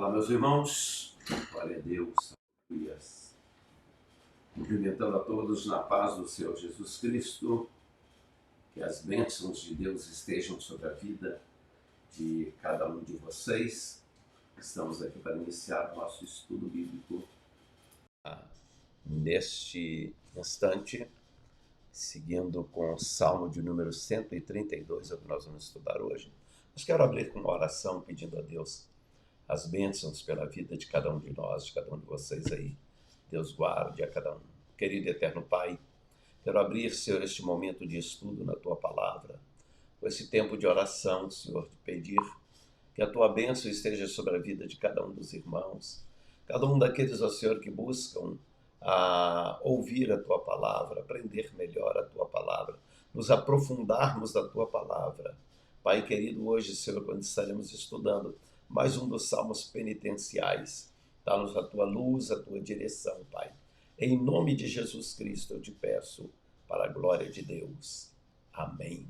Olá, meus irmãos, glória a Deus, aleluias. Cumprimentando a todos na paz do Senhor Jesus Cristo, que as bênçãos de Deus estejam sobre a vida de cada um de vocês. Estamos aqui para iniciar o nosso estudo bíblico neste instante, seguindo com o Salmo de número 132, é o que nós vamos estudar hoje. Mas quero abrir com uma oração pedindo a Deus as bênçãos pela vida de cada um de nós, de cada um de vocês aí. Deus guarde a cada um. Querido e eterno Pai, quero abrir, Senhor, este momento de estudo na Tua Palavra, com esse tempo de oração, Senhor, de pedir que a Tua bênção esteja sobre a vida de cada um dos irmãos, cada um daqueles, ó Senhor, que buscam ouvir a Tua Palavra, aprender melhor a Tua Palavra, nos aprofundarmos da Tua Palavra. Pai querido, hoje, Senhor, quando estaremos estudando mais um dos salmos penitenciais, dá-nos a Tua luz, a Tua direção, Pai. Em nome de Jesus Cristo eu te peço, para a glória de Deus. Amém.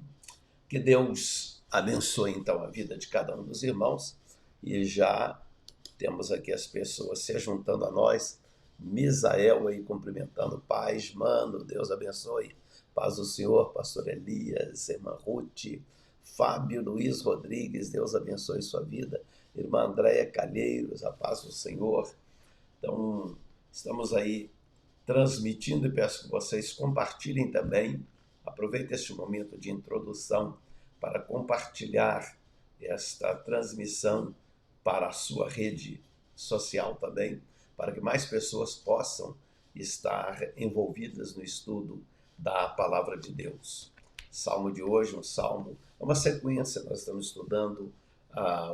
Que Deus abençoe então a vida de cada um dos irmãos, e já temos aqui as pessoas se juntando a nós. Misael aí cumprimentando, paz, mano, Deus abençoe. Paz do Senhor, pastor Elias, irmã Ruth, Fábio Luiz Rodrigues, Deus abençoe sua vida. Irmã Andréia Calheiros, a paz do Senhor. Então, estamos aí transmitindo e peço que vocês compartilhem também. Aproveite este momento de introdução para compartilhar esta transmissão para a sua rede social também, para que mais pessoas possam estar envolvidas no estudo da Palavra de Deus. Salmo de hoje, um salmo, é uma sequência, nós estamos estudando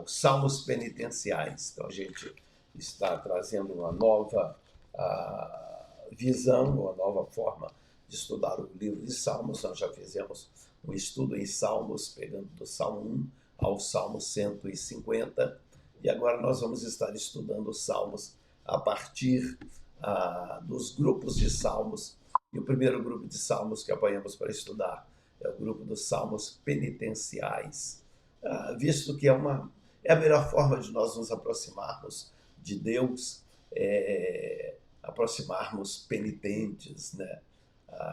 os salmos penitenciais. Então a gente está trazendo uma nova visão, uma nova forma de estudar o livro de Salmos. Nós já fizemos um estudo em Salmos, pegando do Salmo 1 ao Salmo 150, e agora nós vamos estar estudando os Salmos a partir dos grupos de Salmos. E o primeiro grupo de Salmos que apanhamos para estudar é o grupo dos Salmos penitenciais, visto que é a melhor forma de nós nos aproximarmos de Deus, aproximarmos penitentes, né?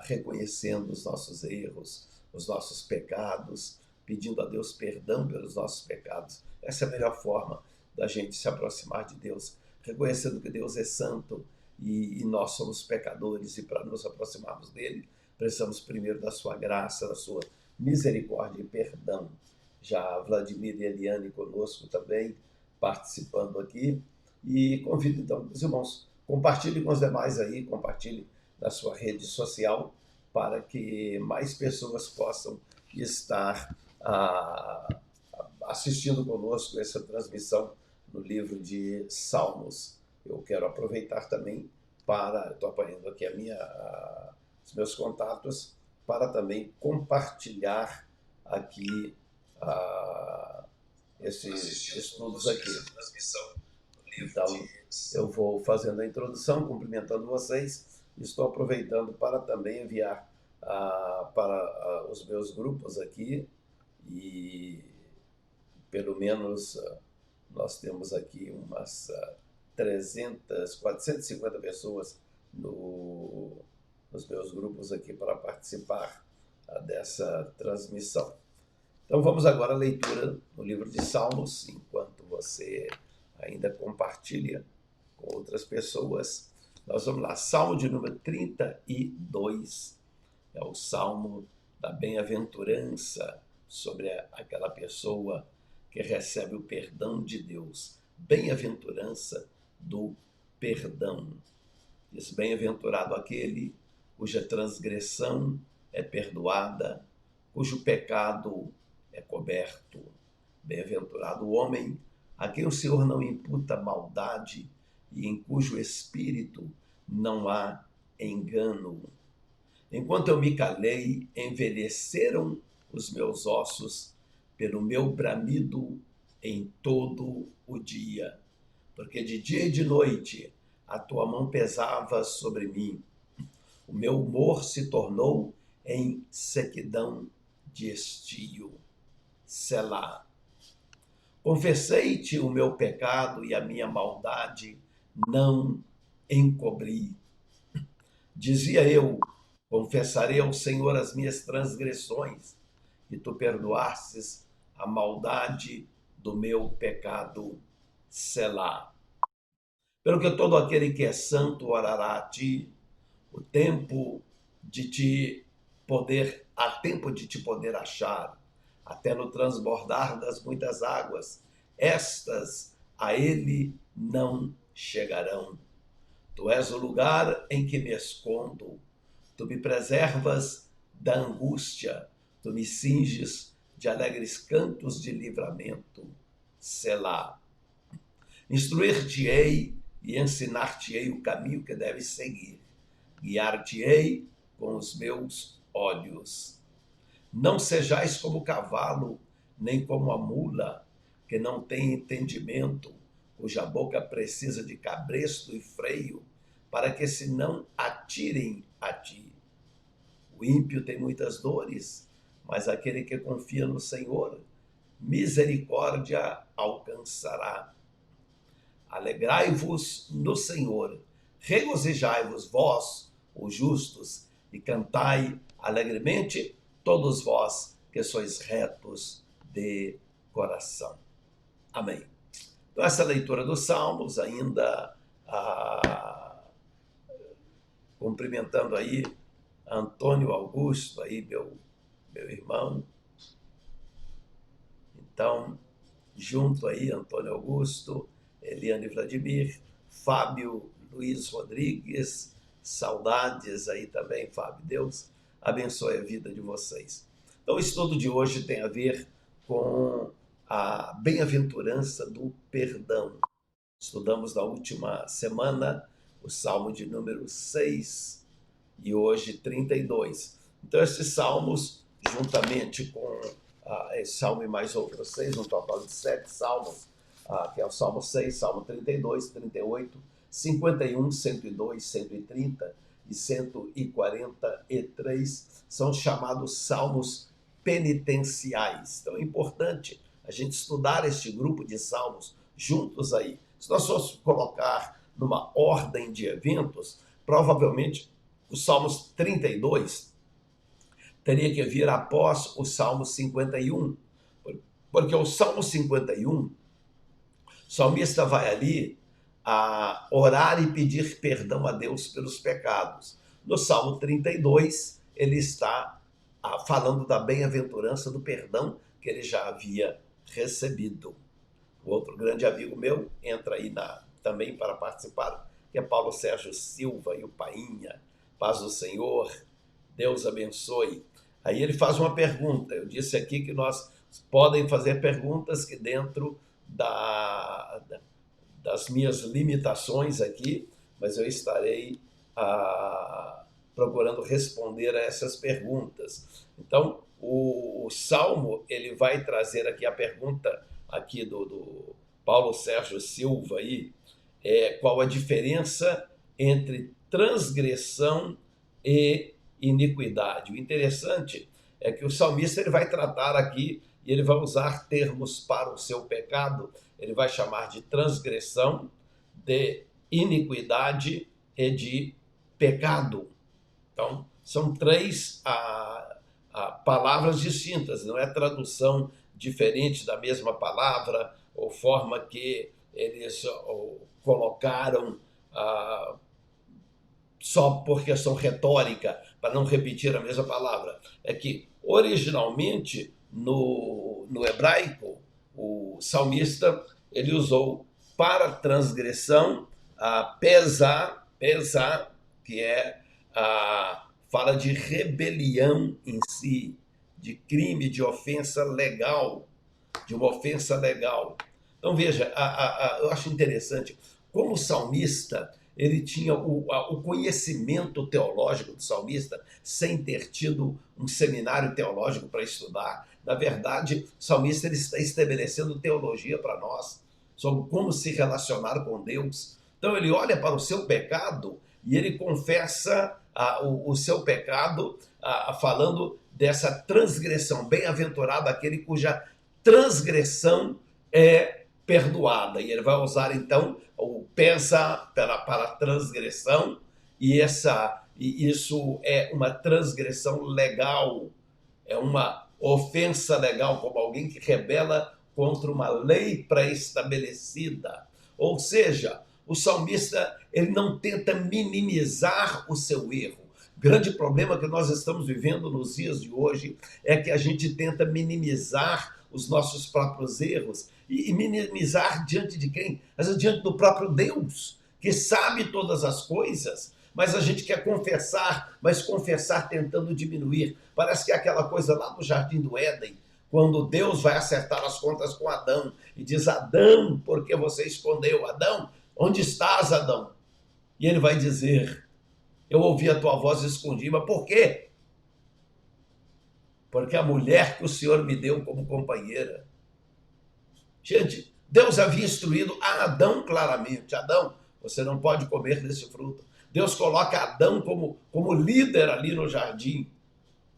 Reconhecendo os nossos erros, os nossos pecados, pedindo a Deus perdão pelos nossos pecados. Essa é a melhor forma da gente se aproximar de Deus, reconhecendo que Deus é santo e nós somos pecadores, e para nos aproximarmos dele, precisamos primeiro da sua graça, da sua misericórdia e perdão. Já Vladimir e Eliane conosco também, participando aqui, e convido então os irmãos, compartilhe com os demais aí, compartilhe na sua rede social, para que mais pessoas possam estar assistindo conosco essa transmissão no livro de Salmos. Eu quero aproveitar também estou apanhando aqui os meus contatos, para também compartilhar aqui esses estudos aqui. Então, eu vou fazendo a introdução, cumprimentando vocês. Estou aproveitando para também enviar para os meus grupos aqui, e pelo menos nós temos aqui umas 450 pessoas nos meus grupos aqui para participar dessa transmissão. Então vamos agora à leitura no livro de Salmos, enquanto você ainda compartilha com outras pessoas. Nós vamos lá, Salmo de número 32, é o Salmo da bem-aventurança sobre aquela pessoa que recebe o perdão de Deus. Bem-aventurança do perdão. Diz: bem-aventurado aquele cuja transgressão é perdoada, cujo pecado é coberto. Bem-aventurado o homem a quem o Senhor não imputa maldade e em cujo espírito não há engano. Enquanto eu me calei, envelheceram os meus ossos pelo meu bramido em todo o dia, porque de dia e de noite a tua mão pesava sobre mim. O meu humor se tornou em sequidão de estio. Selá. Confessei-te o meu pecado e a minha maldade não encobri. Dizia eu: confessarei ao Senhor as minhas transgressões, e tu perdoastes a maldade do meu pecado. Selá. Pelo que todo aquele que é santo orará a ti, o tempo de te há tempo de te poder achar, até no transbordar das muitas águas, estas a ele não chegarão. Tu és o lugar em que me escondo, tu me preservas da angústia, tu me cinges de alegres cantos de livramento. Selá. Instruir-te-ei e ensinar-te-ei o caminho que deves seguir. Guiar-te-ei com os meus olhos. Não sejais como o cavalo, nem como a mula, que não tem entendimento, cuja boca precisa de cabresto e freio, para que se não atirem a ti. O ímpio tem muitas dores, mas aquele que confia no Senhor, misericórdia alcançará. Alegrai-vos no Senhor, regozijai-vos vós, os justos, e cantai alegremente, todos vós que sois retos de coração. Amém. Então, essa leitura dos Salmos, ainda cumprimentando aí Antônio Augusto, aí meu irmão. Então, junto aí, Antônio Augusto, Eliane Vladimir, Fábio Luiz Rodrigues, saudades aí também, Fábio. Deus abençoe a vida de vocês. Então, o estudo de hoje tem a ver com a bem-aventurança do perdão. Estudamos na última semana o Salmo de número 6 e hoje 32. Então, esses salmos, juntamente com esse salmo e mais outros 6, um total de 7 salmos, que é o Salmo 6, Salmo 32, 38, 51, 102, 130 e 143, são chamados salmos penitenciais. Então é importante a gente estudar este grupo de salmos juntos aí. Se nós fôssemos colocar numa ordem de eventos, provavelmente o Salmos 32 teria que vir após o Salmo 51, porque o Salmo 51, o salmista vai ali a orar e pedir perdão a Deus pelos pecados. No Salmo 32, ele está falando da bem-aventurança do perdão que ele já havia recebido. O outro grande amigo meu entra aí também para participar, que é Paulo Sérgio Silva e o Painha. Paz do Senhor, Deus abençoe. Aí ele faz uma pergunta. Eu disse aqui que nós podem fazer perguntas que dentro das minhas limitações aqui, mas eu estarei procurando responder a essas perguntas. Então, o Salmo, ele vai trazer aqui a pergunta aqui do Paulo Sérgio Silva aí, qual a diferença entre transgressão e iniquidade. O interessante é que o salmista ele vai tratar aqui e ele vai usar termos para o seu pecado, ele vai chamar de transgressão, de iniquidade e de pecado. Então, são 3 palavras distintas, não é tradução diferente da mesma palavra ou forma que eles colocaram só por questão retórica, para não repetir a mesma palavra. É que, originalmente, no hebraico, o salmista ele usou para transgressão pesar, que fala de rebelião em si, de crime, de ofensa legal, de uma ofensa legal. Então, veja, eu acho interessante como o salmista ele tinha o conhecimento teológico do salmista sem ter tido um seminário teológico para estudar. Na verdade, o salmista ele está estabelecendo teologia para nós sobre como se relacionar com Deus. Então ele olha para o seu pecado e ele confessa o seu pecado, falando dessa transgressão. Bem-aventurado aquele cuja transgressão é perdoada. E ele vai usar então o pensa para a transgressão, e isso é uma transgressão legal, é uma ofensa legal, como alguém que rebela contra uma lei pré-estabelecida. Ou seja, o salmista ele não tenta minimizar o seu erro. O grande problema que nós estamos vivendo nos dias de hoje é que a gente tenta minimizar os nossos próprios erros. E minimizar diante de quem? Mas diante do próprio Deus, que sabe todas as coisas, mas a gente quer confessar, mas confessar tentando diminuir. Parece que é aquela coisa lá no Jardim do Éden, quando Deus vai acertar as contas com Adão e diz: Adão, por que você escondeu? Adão, onde estás, Adão? E ele vai dizer: eu ouvi a tua voz e escondi. Mas por quê? Porque a mulher que o Senhor me deu como companheira. Gente, Deus havia instruído a Adão claramente: Adão, você não pode comer desse fruto. Deus coloca Adão como líder ali no jardim.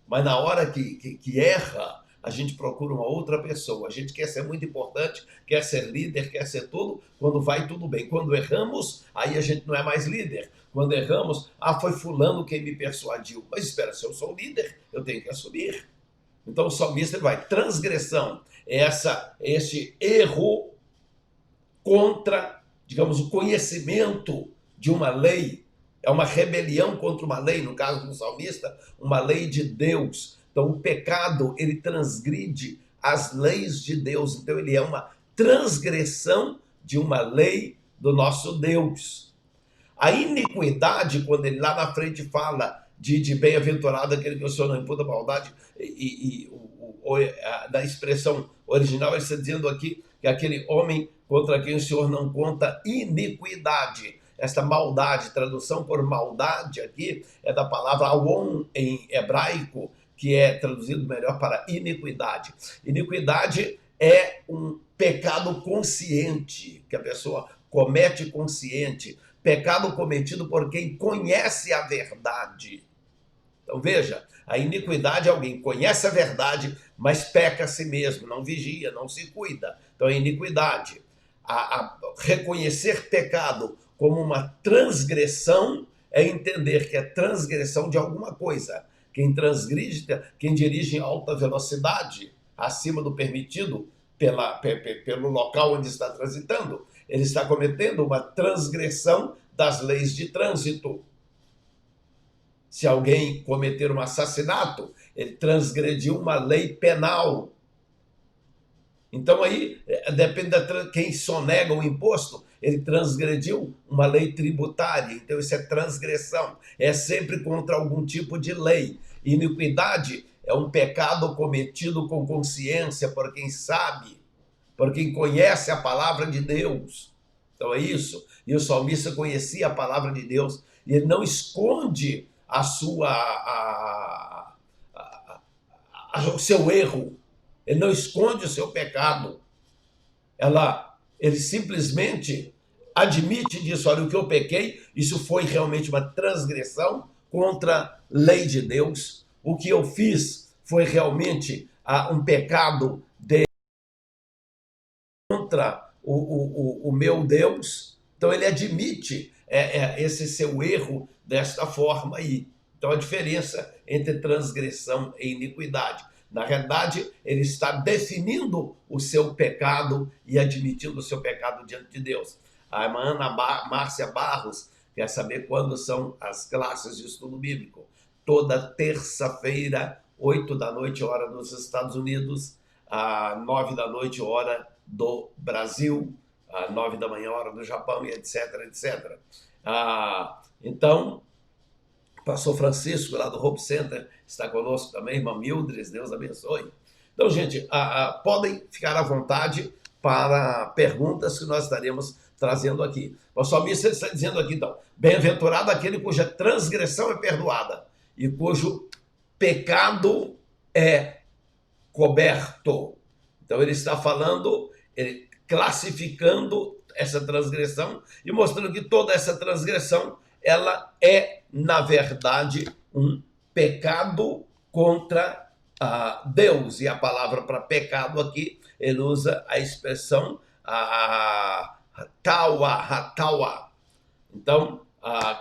Mas na hora que erra, a gente procura uma outra pessoa. A gente quer ser muito importante, quer ser líder, quer ser tudo, quando vai tudo bem. Quando erramos, aí a gente não é mais líder. Quando erramos, foi fulano quem me persuadiu. Mas espera, se eu sou líder, eu tenho que assumir. Então o salmista vai: transgressão, esse erro contra, digamos, o conhecimento de uma lei. É uma rebelião contra uma lei, no caso do salmista, uma lei de Deus. Então o pecado, ele transgride as leis de Deus. Então ele é uma transgressão de uma lei do nosso Deus. A iniquidade, quando ele lá na frente fala de bem-aventurado aquele que o Senhor não imputa maldade, da expressão original, ele está dizendo aqui que aquele homem contra quem o Senhor não conta iniquidade. Esta maldade, tradução por maldade aqui, é da palavra awon em hebraico, que é traduzido melhor para iniquidade. Iniquidade é um pecado consciente, que a pessoa comete consciente, pecado cometido por quem conhece a verdade. Então veja, a iniquidade é alguém que conhece a verdade, mas peca a si mesmo, não vigia, não se cuida. Então é iniquidade. A reconhecer pecado como uma transgressão é entender que é transgressão de alguma coisa. Quem transgride, quem dirige em alta velocidade, acima do permitido, pelo local onde está transitando, ele está cometendo uma transgressão das leis de trânsito. Se alguém cometer um assassinato, ele transgrediu uma lei penal. Então aí, depende quem sonega o imposto, ele transgrediu uma lei tributária. Então isso é transgressão, é sempre contra algum tipo de lei. Iniquidade é um pecado cometido com consciência por quem sabe, por quem conhece a palavra de Deus. Então é isso. E o salmista conhecia a palavra de Deus, e ele não esconde o seu erro. Ele não esconde o seu pecado. Ele simplesmente admite disso: olha, o que eu pequei, isso foi realmente uma transgressão contra a lei de Deus. O que eu fiz foi realmente um pecado contra o meu Deus. Então ele admite esse seu erro desta forma aí. Então a diferença entre transgressão e iniquidade. Na realidade, ele está definindo o seu pecado e admitindo o seu pecado diante de Deus. A irmã Ana Márcia Barros quer saber quando são as classes de estudo bíblico. Toda terça-feira, 8 da noite, hora dos Estados Unidos, 9 da noite, hora do Brasil, 9 da manhã, hora do Japão, e etc, etc. Então, pastor Francisco, lá do Hope Center, está conosco também, irmã Mildred, Deus abençoe. Então, gente, podem ficar à vontade para perguntas que nós estaremos trazendo aqui. O salmista está dizendo aqui, então: bem-aventurado aquele cuja transgressão é perdoada e cujo pecado é coberto. Então ele está falando, classificando essa transgressão e mostrando que toda essa transgressão, ela é, na verdade, um pecado contra Deus. E a palavra para pecado aqui ele usa a expressão hatawa. Então,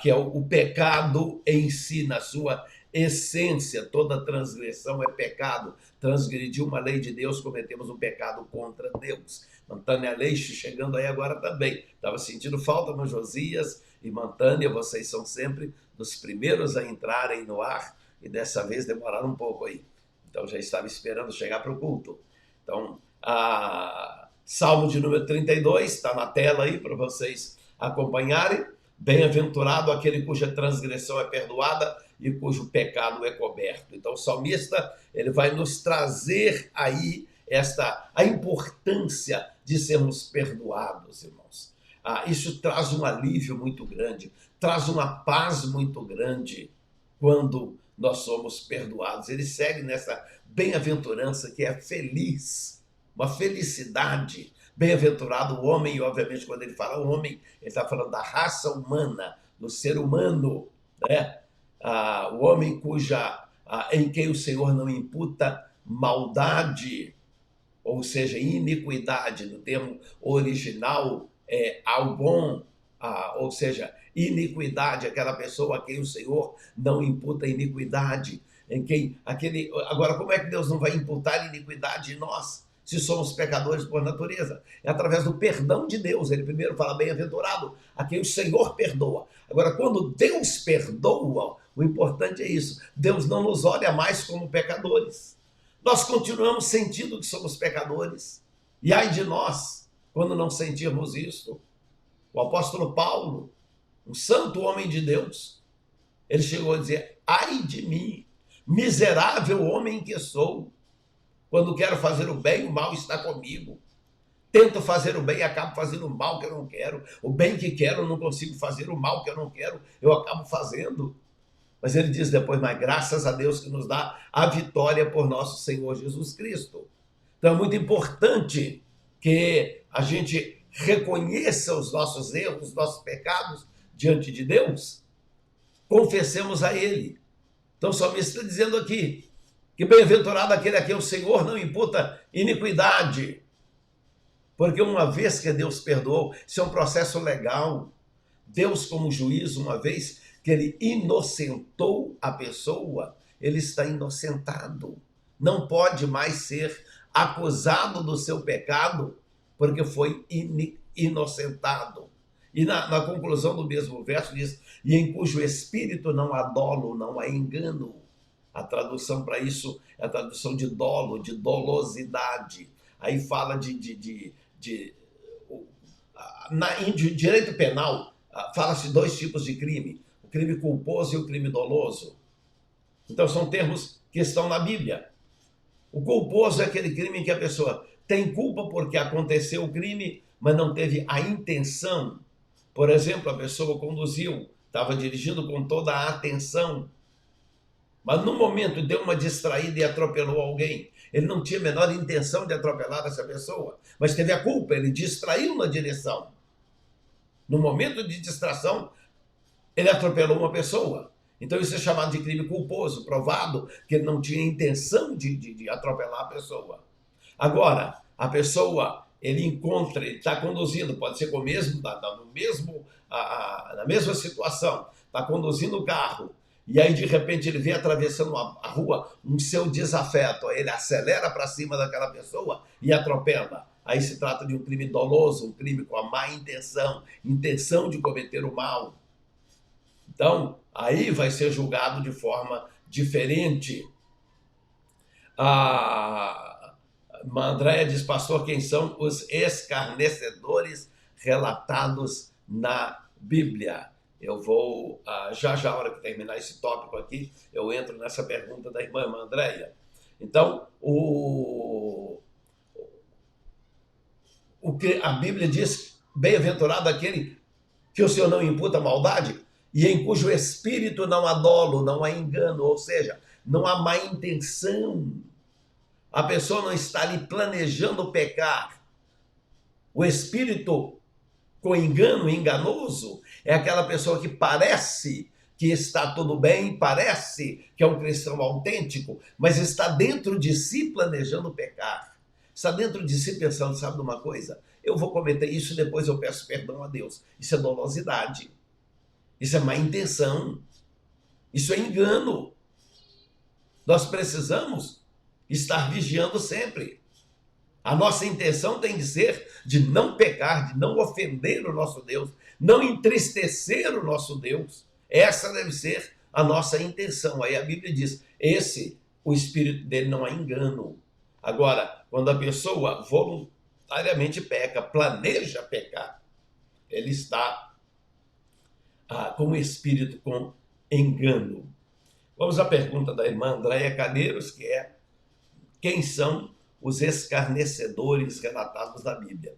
que é o pecado em si, na sua essência. Toda transgressão é pecado. Transgrediu uma lei de Deus, cometemos um pecado contra Deus. Mantânia Leixe chegando aí agora também. Estava sentindo falta no Josias e Mantânia, vocês são sempre dos primeiros a entrarem no ar e dessa vez demoraram um pouco aí. Então já estava esperando chegar para o culto. Então, Salmo de número 32, está na tela aí para vocês acompanharem. Bem-aventurado aquele cuja transgressão é perdoada e cujo pecado é coberto. Então o salmista, ele vai nos trazer aí a importância de sermos perdoados, irmãos. Isso traz um alívio muito grande, traz uma paz muito grande quando nós somos perdoados. Ele segue nessa bem-aventurança que é feliz, uma felicidade. Bem-aventurado o homem, e obviamente quando ele fala o homem, ele está falando da raça humana, do ser humano, né? O homem em quem o Senhor não imputa maldade, ou seja, iniquidade, no termo original é albon, ou seja, iniquidade, aquela pessoa a quem o Senhor não imputa iniquidade. Agora, como é que Deus não vai imputar iniquidade em nós, se somos pecadores por natureza? É através do perdão de Deus. Ele primeiro fala bem-aventurado a quem o Senhor perdoa. Agora, quando Deus perdoa, o importante é isso. Deus não nos olha mais como pecadores. Nós continuamos sentindo que somos pecadores. E ai de nós, quando não sentirmos isso. O apóstolo Paulo, um santo homem de Deus, ele chegou a dizer: ai de mim, miserável homem que sou. Quando quero fazer o bem, o mal está comigo. Tento fazer o bem e acabo fazendo o mal que eu não quero. O bem que quero, eu não consigo fazer. O mal que eu não quero, eu acabo fazendo. Mas ele diz depois: mas graças a Deus que nos dá a vitória por nosso Senhor Jesus Cristo. Então é muito importante que a gente reconheça os nossos erros, os nossos pecados diante de Deus. Confessemos a Ele. Então só me está dizendo aqui que bem-aventurado aquele a quem o Senhor não imputa iniquidade. Porque uma vez que Deus perdoou, isso é um processo legal. Deus, como juiz, uma vez que ele inocentou a pessoa, ele está inocentado. Não pode mais ser acusado do seu pecado, porque foi inocentado. E na conclusão do mesmo verso diz: e em cujo espírito não há dolo, não há engano. A tradução para isso é a tradução de dolo, de dolosidade. Aí fala de direito penal, fala-se dois tipos de crime: o crime culposo e o crime doloso. Então são termos que estão na Bíblia. O culposo é aquele crime em que a pessoa tem culpa porque aconteceu o crime, mas não teve a intenção. Por exemplo, a pessoa conduziu, estava dirigindo com toda a atenção, mas no momento deu uma distraída e atropelou alguém. Ele não tinha a menor intenção de atropelar essa pessoa, mas teve a culpa, ele distraiu na direção. No momento de distração, ele atropelou uma pessoa. Então isso é chamado de crime culposo, provado que ele não tinha intenção de atropelar a pessoa. Agora, a pessoa, ele está conduzindo, pode ser na mesma situação, está conduzindo o carro, e aí de repente ele vem atravessando a rua, um seu desafeto, ele acelera para cima daquela pessoa e atropela. Aí se trata de um crime doloso, um crime com a má intenção de cometer o mal. Então, aí vai ser julgado de forma diferente. Andréia diz: pastor, quem são os escarnecedores relatados na Bíblia? Eu vou, já a hora que terminar esse tópico aqui, eu entro nessa pergunta da irmã Andréia. Então, a Bíblia diz: bem-aventurado aquele que o Senhor não imputa maldade e em cujo espírito não há dolo, não há engano, ou seja, não há má intenção. A pessoa não está ali planejando pecar. O espírito com engano, enganoso, é aquela pessoa que parece que está tudo bem, parece que é um cristão autêntico, mas está dentro de si planejando pecar. está dentro de si pensando, sabe de uma coisa? Eu vou cometer isso e depois eu peço perdão a Deus. Isso é dolosidade. Isso é má intenção. Isso é engano. Nós precisamos estar vigiando sempre. A nossa intenção tem que ser de não pecar, de não ofender o nosso Deus, não entristecer o nosso Deus. Essa deve ser a nossa intenção. Aí a Bíblia diz, o espírito dele não há engano. Agora, quando a pessoa voluntariamente peca, planeja pecar, ele está com o espírito com engano. Vamos à pergunta da irmã Andréia Calheiros, que é: quem são os escarnecedores relatados na Bíblia?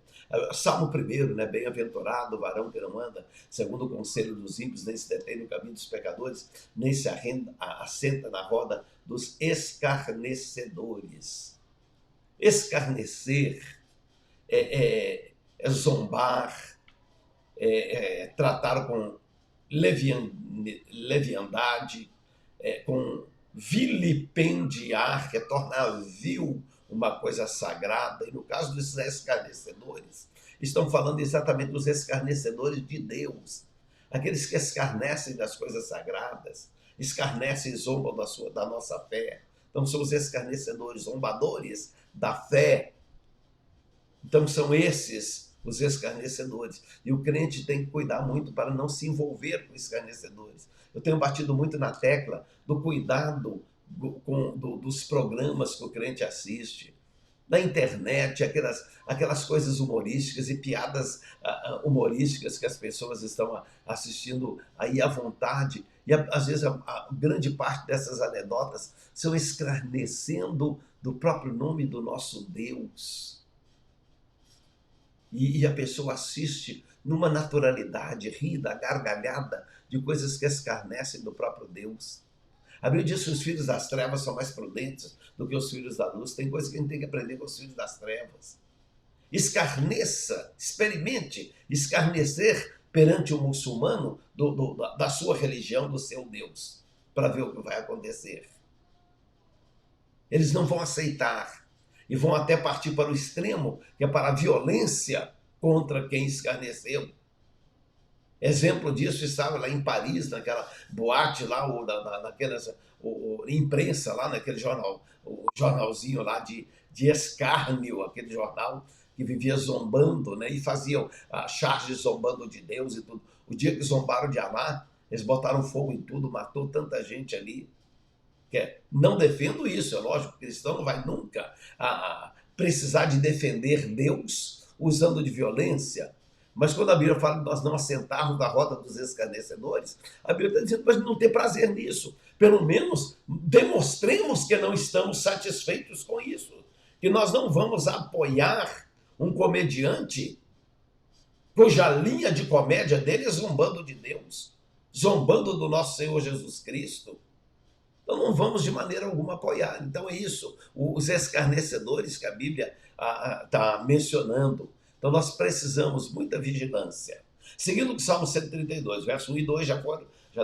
Salmo 1, né? Bem-aventurado o varão que não anda segundo o conselho dos ímpios, nem se detém no caminho dos pecadores, nem se assenta na roda dos escarnecedores. Escarnecer é zombar, tratar com leviandade, com vilipendiar, que é tornar vil uma coisa sagrada. E no caso dos escarnecedores, estão falando exatamente dos escarnecedores de Deus, aqueles que escarnecem das coisas sagradas, escarnecem e zombam da nossa fé. Então são os escarnecedores, zombadores da fé. Então são esses os escarnecedores. E o crente tem que cuidar muito para não se envolver com escarnecedores. Eu tenho batido muito na tecla do cuidado dos programas que o crente assiste, na internet, aquelas coisas humorísticas e piadas humorísticas que as pessoas estão assistindo aí à vontade. E às vezes a grande parte dessas anedotas são escarnecendo do próprio nome do nosso Deus. E a pessoa assiste numa naturalidade, ri da gargalhada de coisas que escarnecem do próprio Deus. A Bíblia diz que os filhos das trevas são mais prudentes do que os filhos da luz. Tem coisa que a gente tem que aprender com os filhos das trevas. Escarneça, experimente escarnecer perante o muçulmano da sua religião, do seu Deus, para ver o que vai acontecer. Eles não vão aceitar. E vão até partir para o extremo, que é para a violência contra quem escarneceu. Exemplo disso estava lá em Paris, naquela boate lá, imprensa lá, naquele jornal, o jornalzinho lá de escárnio, aquele jornal que vivia zombando, né? E faziam charges zombando de Deus e tudo. O dia que zombaram de Alá, eles botaram fogo em tudo, matou tanta gente ali. Não defendo isso, é lógico, o cristão não vai nunca precisar de defender Deus usando de violência, mas quando a Bíblia fala de nós não assentarmos na roda dos escarnecedores, a Bíblia está dizendo para não ter prazer nisso, pelo menos demonstremos que não estamos satisfeitos com isso, que nós não vamos apoiar um comediante cuja linha de comédia dele é zombando de Deus, zombando do nosso Senhor Jesus Cristo. Então não vamos de maneira alguma apoiar. Então é isso, os escarnecedores que a Bíblia está mencionando. Então nós precisamos muita vigilância. Seguindo o Salmo 132, verso 1 e 2, já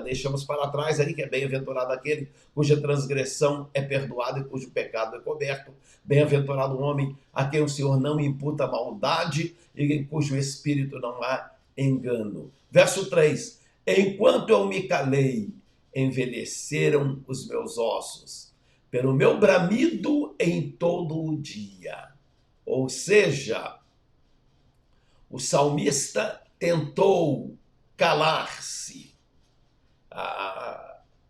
deixamos para trás aí, que é bem-aventurado aquele cuja transgressão é perdoada e cujo pecado é coberto. Bem-aventurado o homem a quem o Senhor não imputa maldade e em cujo espírito não há engano. Verso 3, enquanto eu me calei, envelheceram os meus ossos, pelo meu bramido em todo o dia. Ou seja, o salmista tentou calar-se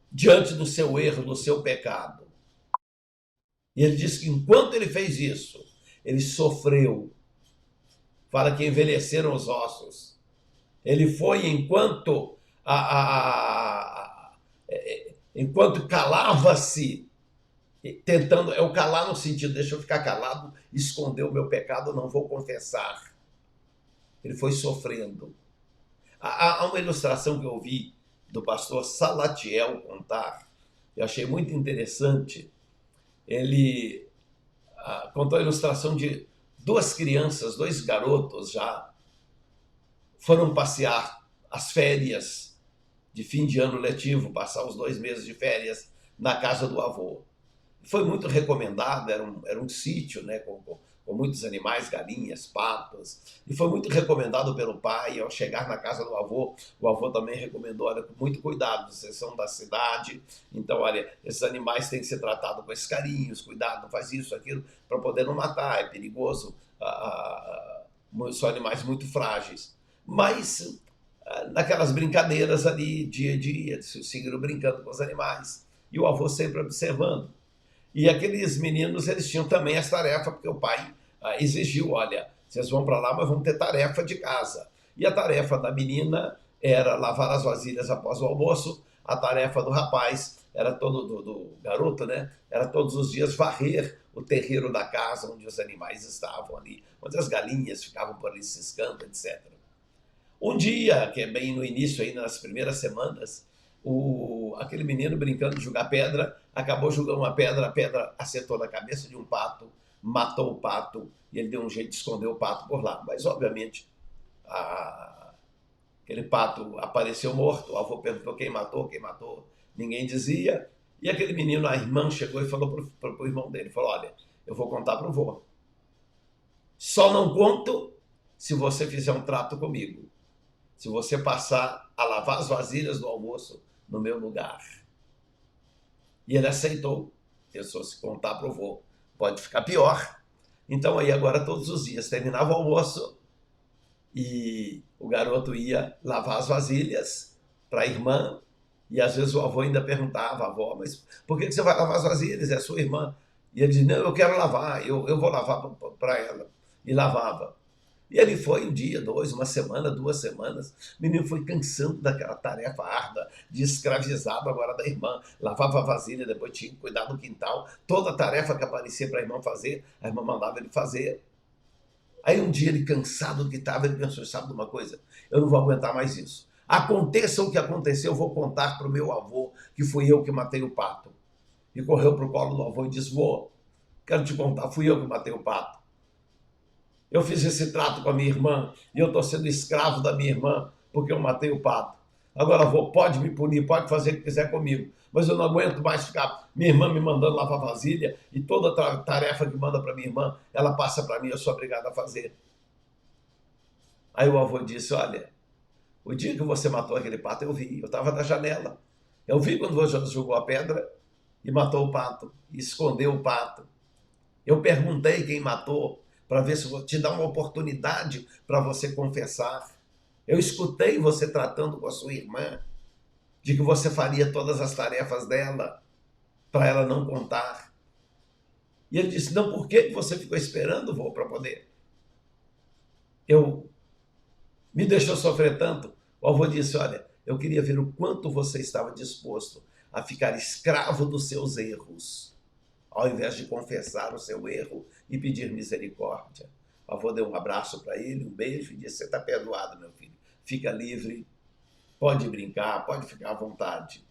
diante do seu erro, do seu pecado. E ele diz que enquanto ele fez isso, ele sofreu. Fala que envelheceram os ossos. Ele foi enquanto calava-se, tentando, o calar no sentido, deixa eu ficar calado, esconder o meu pecado, não vou confessar. Ele foi sofrendo. Há uma ilustração que eu ouvi do pastor Salatiel contar, eu achei muito interessante. Ele contou a ilustração de duas crianças, dois garotos já, foram passear as férias de fim de ano letivo, passar os 2 meses de férias na casa do avô. Foi muito recomendado, era um sítio, né, com muitos animais, galinhas, patos, e foi muito recomendado pelo pai. Ao chegar na casa do avô, o avô também recomendou, olha, com muito cuidado, vocês são da cidade, então, olha, esses animais têm que ser tratados com esses carinhos, cuidado, não faz isso, aquilo, para poder não matar, é perigoso, são animais muito frágeis. Mas, naquelas brincadeiras ali, dia a dia, seguiram brincando com os animais, e o avô sempre observando. E aqueles meninos, eles tinham também essa tarefa, porque o pai exigiu, olha, vocês vão para lá, mas vão ter tarefa de casa. E a tarefa da menina era lavar as vasilhas após o almoço, a tarefa do rapaz, era do garoto, né? Era todos os dias varrer o terreiro da casa onde os animais estavam ali, onde as galinhas ficavam por ali ciscando, etc. Um dia, que é bem no início, aí nas primeiras semanas, aquele menino brincando de jogar pedra, acabou jogando uma pedra, a pedra acertou na cabeça de um pato, matou o pato, e ele deu um jeito de esconder o pato por lá. Mas, obviamente, aquele pato apareceu morto, o avô perguntou quem matou, ninguém dizia, e aquele menino, a irmã chegou e falou para o irmão dele, falou, olha, eu vou contar para o vô. Só não conto se você fizer um trato comigo. Se você passar a lavar as vasilhas do almoço no meu lugar. E ele aceitou. Pensou, se contar para o vô, pode ficar pior. Então aí agora todos os dias terminava o almoço e o garoto ia lavar as vasilhas para a irmã. E às vezes o avô ainda perguntava, avó, mas por que você vai lavar as vasilhas? É a sua irmã. E ele dizia, não, eu quero lavar, eu vou lavar para ela. E lavava. E ele foi um dia, dois, uma semana, 2 semanas. O menino foi cansando daquela tarefa árdua, de escravizado agora da irmã. Lavava a vasilha, depois tinha que cuidar do quintal. Toda a tarefa que aparecia para a irmã fazer, a irmã mandava ele fazer. Aí um dia ele, cansado do que estava, ele pensou, sabe de uma coisa? Eu não vou aguentar mais isso. Aconteça o que acontecer, eu vou contar para o meu avô que fui eu que matei o pato. E correu para o colo do avô e disse, vô, quero te contar, fui eu que matei o pato. Eu fiz esse trato com a minha irmã e eu estou sendo escravo da minha irmã porque eu matei o pato. Agora, avô, pode me punir, pode fazer o que quiser comigo, mas eu não aguento mais ficar minha irmã me mandando lavar vasilha e toda tarefa que manda para minha irmã, ela passa para mim, eu sou obrigado a fazer. Aí o avô disse, olha, o dia que você matou aquele pato, eu vi, eu estava na janela. Eu vi quando você jogou a pedra e matou o pato, e escondeu o pato. Eu perguntei quem matou, para ver se vou te dar uma oportunidade para você confessar. Eu escutei você tratando com a sua irmã, de que você faria todas as tarefas dela, para ela não contar. E ele disse, não, por que você ficou esperando, vô, para poder? Me deixou sofrer tanto. O avô disse, olha, eu queria ver o quanto você estava disposto a ficar escravo dos seus erros, ao invés de confessar o seu erro e pedir misericórdia. O avô deu um abraço para ele, um beijo e disse, você está perdoado, meu filho. Fica livre, pode brincar, pode ficar à vontade.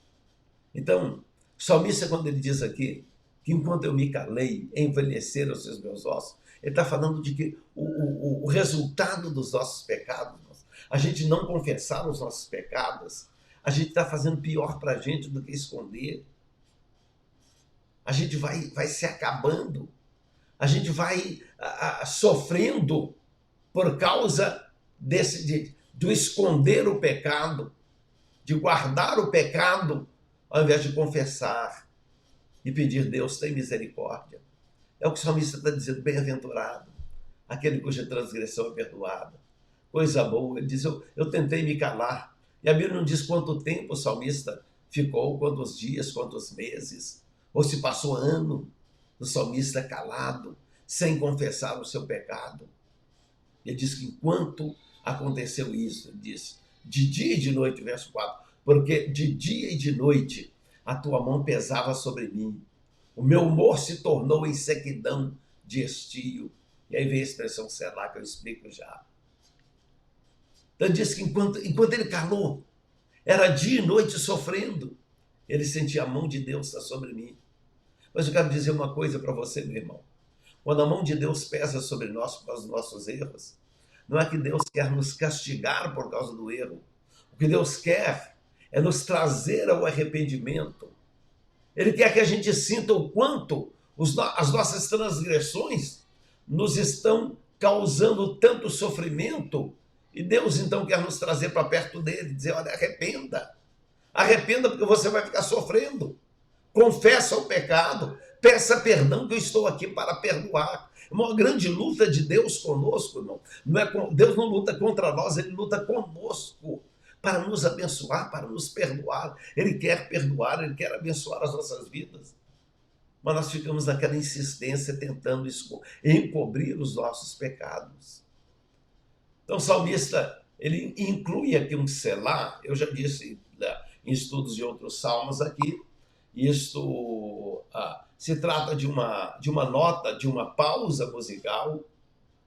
Então, o salmista, quando ele diz aqui, que enquanto eu me calei, envelheceram os meus ossos, ele está falando de que o resultado dos nossos pecados, a gente não confessar os nossos pecados, a gente está fazendo pior para a gente do que esconder. A gente vai se acabando, a gente vai sofrendo por causa do esconder o pecado, de guardar o pecado, ao invés de confessar e pedir, Deus, tem misericórdia. É o que o salmista está dizendo, bem-aventurado, aquele cuja transgressão é perdoada. Coisa boa, ele diz, eu tentei me calar. E a Bíblia não diz quanto tempo o salmista ficou, quantos dias, quantos meses, ou se passou ano do salmista calado, sem confessar o seu pecado. Ele diz que enquanto aconteceu isso, ele diz, de dia e de noite, verso 4, porque de dia e de noite a tua mão pesava sobre mim, o meu humor se tornou em sequidão de estio. E aí vem a expressão selá, que eu explico já. Então ele diz que enquanto ele calou, era dia e noite sofrendo, ele sentia a mão de Deus estar sobre mim. Mas eu quero dizer uma coisa para você, meu irmão. Quando a mão de Deus pesa sobre nós por causa dos nossos erros, não é que Deus quer nos castigar por causa do erro. O que Deus quer é nos trazer ao arrependimento. Ele quer que a gente sinta o quanto as nossas transgressões nos estão causando tanto sofrimento, e Deus então quer nos trazer para perto dele, dizer, olha, arrependa. Arrependa porque você vai ficar sofrendo. Confessa o pecado, peça perdão que eu estou aqui para perdoar. Uma grande luta de Deus conosco, irmão. Não é, Deus não luta contra nós, ele luta conosco para nos abençoar, para nos perdoar. Ele quer perdoar, ele quer abençoar as nossas vidas. Mas nós ficamos naquela insistência tentando encobrir os nossos pecados. Então o salmista, ele inclui aqui um selá, eu já disse em estudos de outros salmos aqui, isto se trata de uma nota, de uma pausa musical.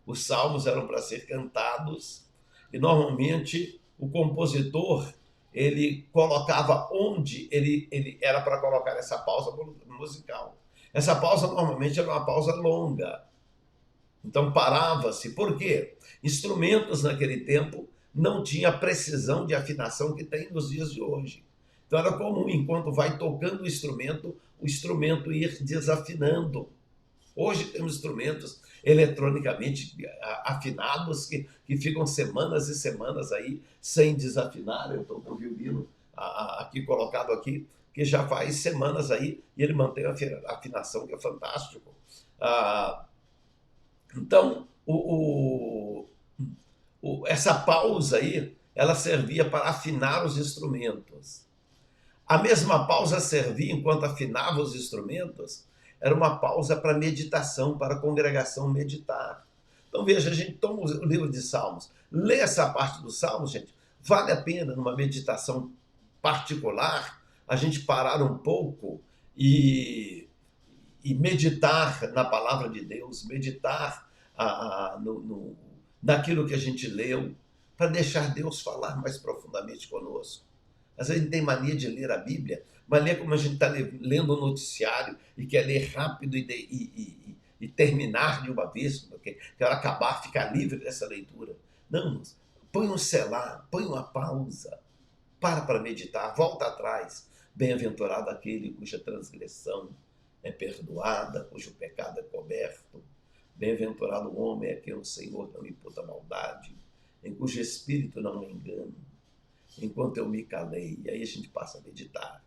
Os salmos eram para ser cantados e normalmente o compositor ele colocava onde ele era para colocar essa pausa musical. Essa pausa normalmente era uma pausa longa. Então parava-se. Por quê? Instrumentos naquele tempo não tinham a precisão de afinação que tem nos dias de hoje. Então era comum, enquanto vai tocando o instrumento ir desafinando. Hoje temos instrumentos eletronicamente afinados que ficam semanas e semanas aí sem desafinar. Eu estou com o violino aqui colocado aqui, que já faz semanas aí e ele mantém a afinação, que é fantástico. Então, essa pausa aí, ela servia para afinar os instrumentos. A mesma pausa servia, enquanto afinava os instrumentos, era uma pausa para meditação, para a congregação meditar. Então veja, a gente toma o livro de Salmos, lê essa parte dos Salmos, gente, vale a pena numa meditação particular, a gente parar um pouco e meditar na palavra de Deus, meditar naquilo que a gente leu, para deixar Deus falar mais profundamente conosco. Às vezes a gente tem mania de ler a Bíblia, mas lê como a gente está lendo um noticiário e quer ler rápido e terminar de uma vez, porque quer acabar, ficar livre dessa leitura. Não, põe um selá, põe uma pausa, para meditar, volta atrás. Bem-aventurado aquele cuja transgressão é perdoada, cujo pecado é coberto. Bem-aventurado o homem a quem o Senhor não imputa maldade, em cujo espírito não me engano. Enquanto eu me calei, e aí a gente passa a meditar.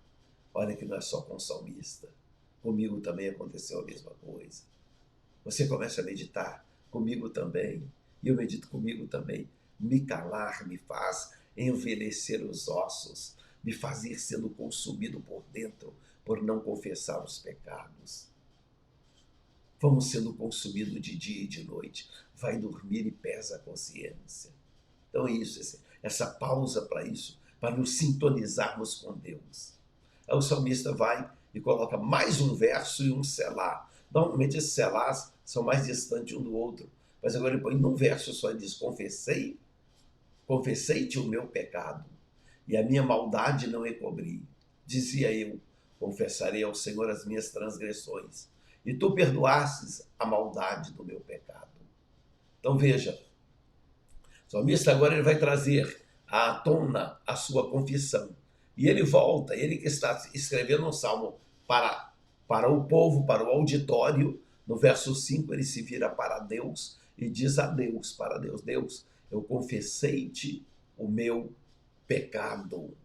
Olha que não é só com o salmista. Comigo também aconteceu a mesma coisa. Você começa a meditar, comigo também. E eu medito comigo também. Me calar me faz envelhecer os ossos, me faz ir sendo consumido por dentro, por não confessar os pecados. Vamos sendo consumidos de dia e de noite. Vai dormir e pesa a consciência. Então é isso, essa pausa para isso, para nos sintonizarmos com Deus. Aí o salmista vai e coloca mais um verso e um selá. Normalmente esses selás são mais distantes um do outro, mas agora ele põe num verso só e diz, confessei-te o meu pecado, e a minha maldade não encobri. Dizia eu, confessarei ao Senhor as minhas transgressões, e tu perdoastes a maldade do meu pecado. Então veja, o salmista agora ele vai trazer à tona a sua confissão. E ele volta, ele que está escrevendo um salmo para o povo, para o auditório, no verso 5 ele se vira para Deus e diz a Deus, para Deus, Deus, eu confessei-te o meu pecado.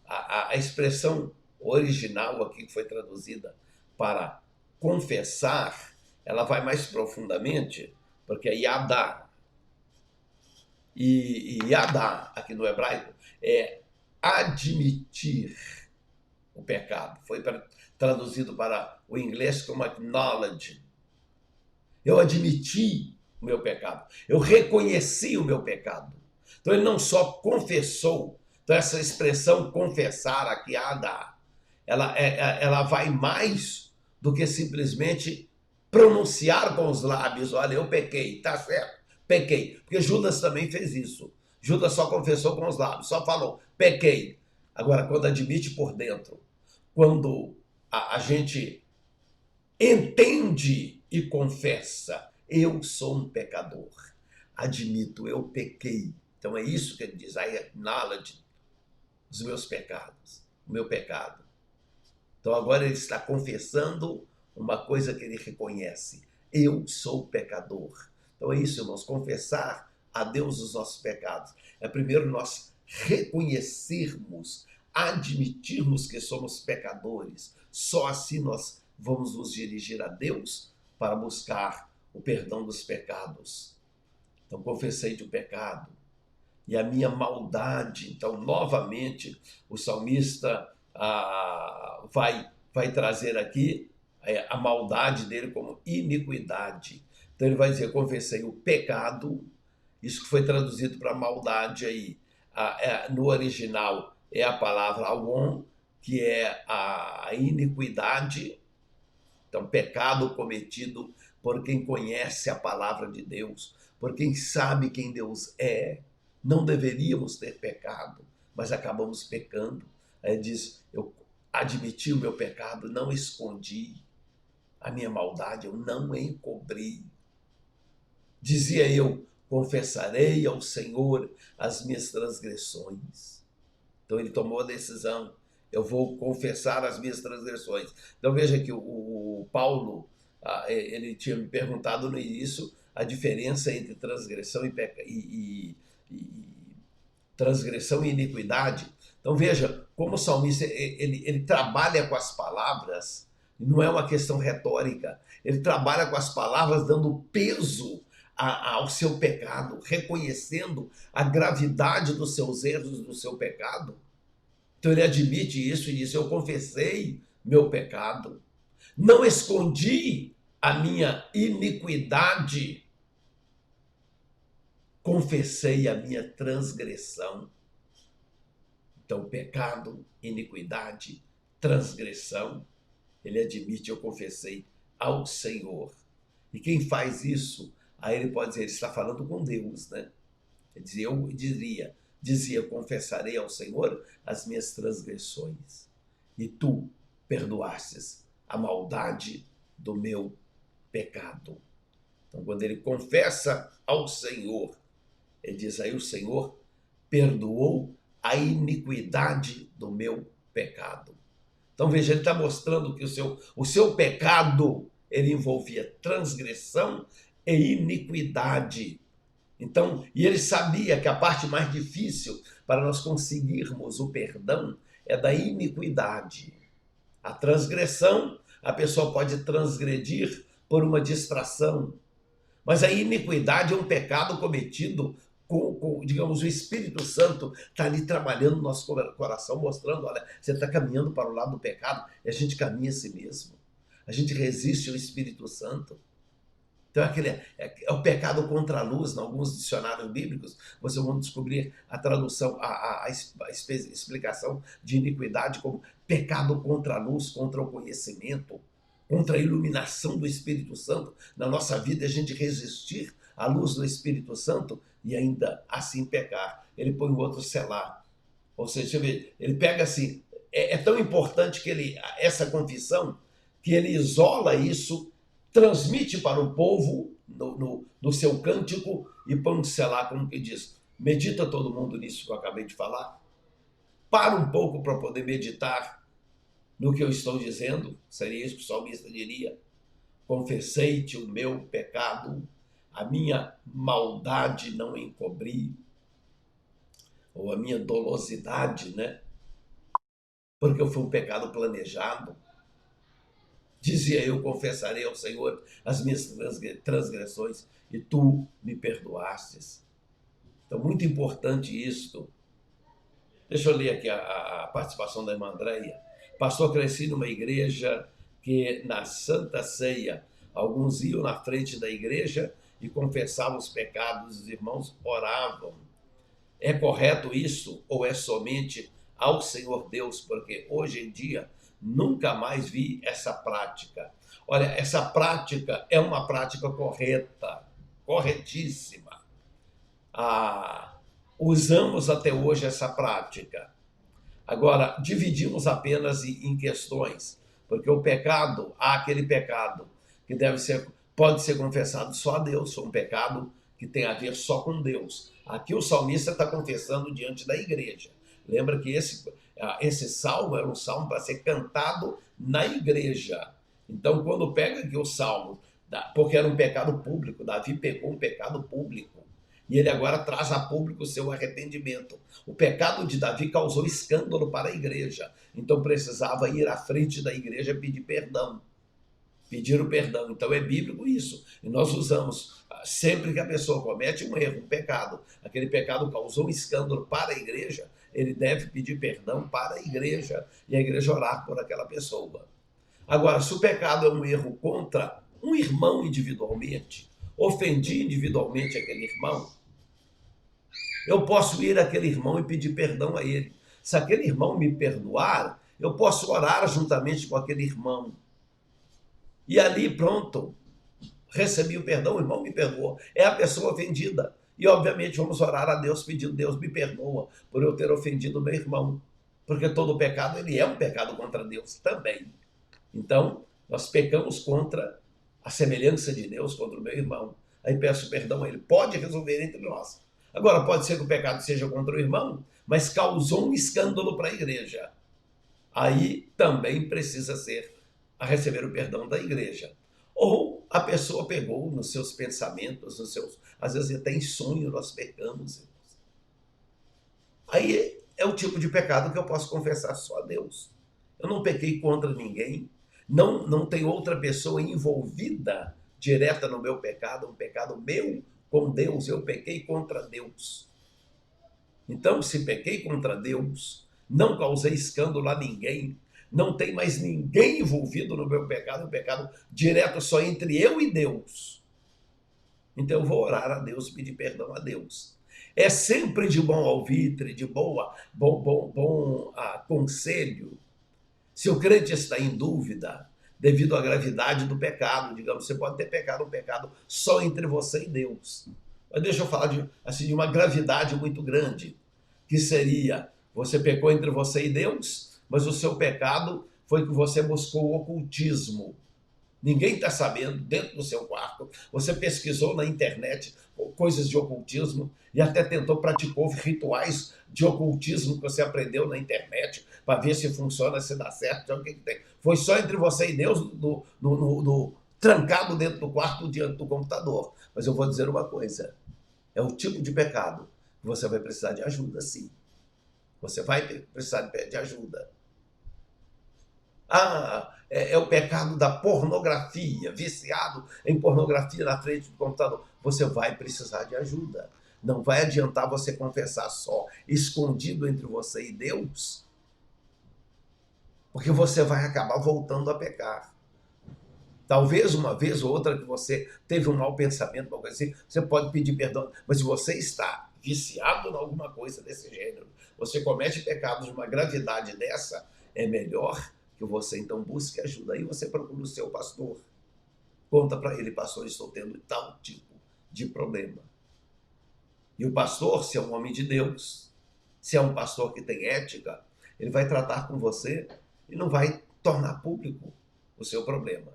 A expressão original aqui que foi traduzida para confessar, ela vai mais profundamente, porque é yadá. E yadá, aqui no hebraico, é admitir o pecado. Foi traduzido para o inglês como acknowledge. Eu admiti o meu pecado. Eu reconheci o meu pecado. Então ele não só confessou. Então essa expressão confessar aqui, yadá, ela vai mais do que simplesmente pronunciar com os lábios, olha, eu pequei, tá certo, pequei. Porque Judas também fez isso. Judas só confessou com os lábios, só falou, pequei. Agora, quando admite por dentro, quando a gente entende e confessa, eu sou um pecador, admito, eu pequei. Então é isso que ele diz, I acknowledge os meus pecados, o meu pecado. Então agora ele está confessando uma coisa que ele reconhece. eu sou pecador. Então é isso, irmãos, confessar a Deus os nossos pecados. É primeiro nós reconhecermos, admitirmos que somos pecadores. Só assim nós vamos nos dirigir a Deus para buscar o perdão dos pecados. Então confessei de um pecado e a minha maldade. Então novamente o salmista vai trazer aqui a maldade dele como iniquidade. Então ele vai dizer, confessei o pecado, isso que foi traduzido para maldade aí. No original é a palavra awon, que é a iniquidade. Então, pecado cometido por quem conhece a palavra de Deus, por quem sabe quem Deus é. Não deveríamos ter pecado, mas acabamos pecando. Aí diz, eu admiti o meu pecado, não escondi a minha maldade, eu não encobri. Dizia eu, confessarei ao Senhor as minhas transgressões. Então ele tomou a decisão, eu vou confessar as minhas transgressões. Então veja que o Paulo, ele tinha me perguntado no início a diferença entre transgressão transgressão e iniquidade. Então veja como o salmista ele trabalha com as palavras, não é uma questão retórica, ele trabalha com as palavras dando peso ao seu pecado, reconhecendo a gravidade dos seus erros, do seu pecado. Então ele admite isso e diz, eu confessei meu pecado, não escondi a minha iniquidade, confessei a minha transgressão. Então pecado, iniquidade, transgressão, ele admite, eu confessei ao Senhor. E quem faz isso, aí ele pode dizer, ele está falando com Deus, né? Eu dizia, confessarei ao Senhor as minhas transgressões, e tu perdoastes a maldade do meu pecado. Então, quando ele confessa ao Senhor, ele diz, aí o Senhor perdoou a iniquidade do meu pecado. Então, veja, ele está mostrando que o seu pecado, ele envolvia transgressão e iniquidade. Então, e ele sabia que a parte mais difícil para nós conseguirmos o perdão é da iniquidade. A transgressão, a pessoa pode transgredir por uma distração, mas a iniquidade é um pecado cometido digamos, o Espírito Santo está ali trabalhando no nosso coração, mostrando, olha, você está caminhando para o lado do pecado, e a gente caminha a si mesmo. A gente resiste ao Espírito Santo. Então é o pecado contra a luz. Em alguns dicionários bíblicos, vocês vão descobrir a tradução, a explicação de iniquidade como pecado contra a luz, contra o conhecimento, contra a iluminação do Espírito Santo. Na nossa vida, a gente resistir à luz do Espírito Santo e ainda assim pecar. Ele põe o outro selar. Ou seja, ele pega assim, é tão importante que essa confissão, que ele isola isso, transmite para o povo no seu cântico e põe um selar, como que diz. Medita todo mundo nisso que eu acabei de falar. Para um pouco para poder meditar no que eu estou dizendo. Seria isso que o salmista diria. Confessei-te o meu pecado, a minha maldade não encobri, ou a minha dolosidade, né? Porque foi um pecado planejado. Dizia eu, confessarei ao Senhor as minhas transgressões e tu me perdoastes. Então, muito importante isto. Deixa eu ler aqui a participação da irmã Andréia. Pastor, cresci numa igreja que na Santa Ceia, alguns iam na frente da igreja e confessavam os pecados, os irmãos oravam. É correto isso ou é somente ao Senhor Deus? Porque hoje em dia nunca mais vi essa prática. Olha, essa prática é uma prática correta, corretíssima. Usamos até hoje essa prática. Agora, dividimos apenas em questões, porque o pecado, há aquele pecado que pode ser confessado só a Deus, foi um pecado que tem a ver só com Deus. Aqui o salmista está confessando diante da igreja. Lembra que esse salmo era um salmo para ser cantado na igreja. Então, quando pega aqui o salmo porque era um pecado público. Davi pecou um pecado público. E ele agora traz a público o seu arrependimento. O pecado de Davi causou escândalo para a igreja. Então precisava ir à frente da igreja pedir perdão. Pedir o perdão. Então é bíblico isso. E nós usamos sempre que a pessoa comete um erro, um pecado, aquele pecado causou um escândalo para a igreja, ele deve pedir perdão para a igreja e a igreja orar por aquela pessoa. Agora, se o pecado é um erro contra um irmão individualmente, ofendi individualmente aquele irmão, eu posso ir àquele irmão e pedir perdão a ele. Se aquele irmão me perdoar, eu posso orar juntamente com aquele irmão. E ali, pronto, recebi o perdão, o irmão me perdoou. É a pessoa ofendida. E, obviamente, vamos orar a Deus pedindo, Deus me perdoa por eu ter ofendido meu irmão. Porque todo pecado, ele é um pecado contra Deus também. Então, nós pecamos contra a semelhança de Deus, contra o meu irmão. Aí peço perdão a ele. Pode resolver entre nós. Agora, pode ser que o pecado seja contra o irmão, mas causou um escândalo para a igreja. Aí também precisa ser a receber o perdão da igreja. Ou a pessoa pegou nos seus pensamentos, às vezes até em sonho nós pecamos. Irmãos. Aí é o tipo de pecado que eu posso confessar só a Deus. Eu não pequei contra ninguém, não tem outra pessoa envolvida direta no meu pecado, um pecado meu com Deus, eu pequei contra Deus. Então, se pequei contra Deus, não causei escândalo a ninguém, não tem mais ninguém envolvido no meu pecado, um pecado direto só entre eu e Deus. Então eu vou orar a Deus, pedir perdão a Deus. É sempre de bom alvitre, de bom conselho. Se o crente está em dúvida, devido à gravidade do pecado, digamos, você pode ter pecado, um pecado só entre você e Deus. Mas deixa eu falar de uma gravidade muito grande, que seria, você pecou entre você e Deus, mas o seu pecado foi que você buscou o ocultismo. Ninguém está sabendo, dentro do seu quarto, você pesquisou na internet coisas de ocultismo e até praticou rituais de ocultismo que você aprendeu na internet para ver se funciona, se dá certo, o que tem. Foi só entre você e Deus, trancado dentro do quarto, diante do computador. Mas eu vou dizer uma coisa, é o tipo de pecado que você vai precisar de ajuda, sim. Você vai precisar de ajuda. É o pecado da pornografia, viciado em pornografia na frente do computador. Você vai precisar de ajuda. Não vai adiantar você confessar só, escondido entre você e Deus, porque você vai acabar voltando a pecar. Talvez uma vez ou outra que você teve um mau pensamento, uma coisa assim, você pode pedir perdão, mas se você está viciado em alguma coisa desse gênero, você comete pecados de uma gravidade dessa, é melhor que você então busque ajuda. Aí você procura o seu pastor. Conta para ele, pastor, estou tendo tal tipo de problema. E o pastor, se é um homem de Deus, se é um pastor que tem ética, ele vai tratar com você e não vai tornar público o seu problema.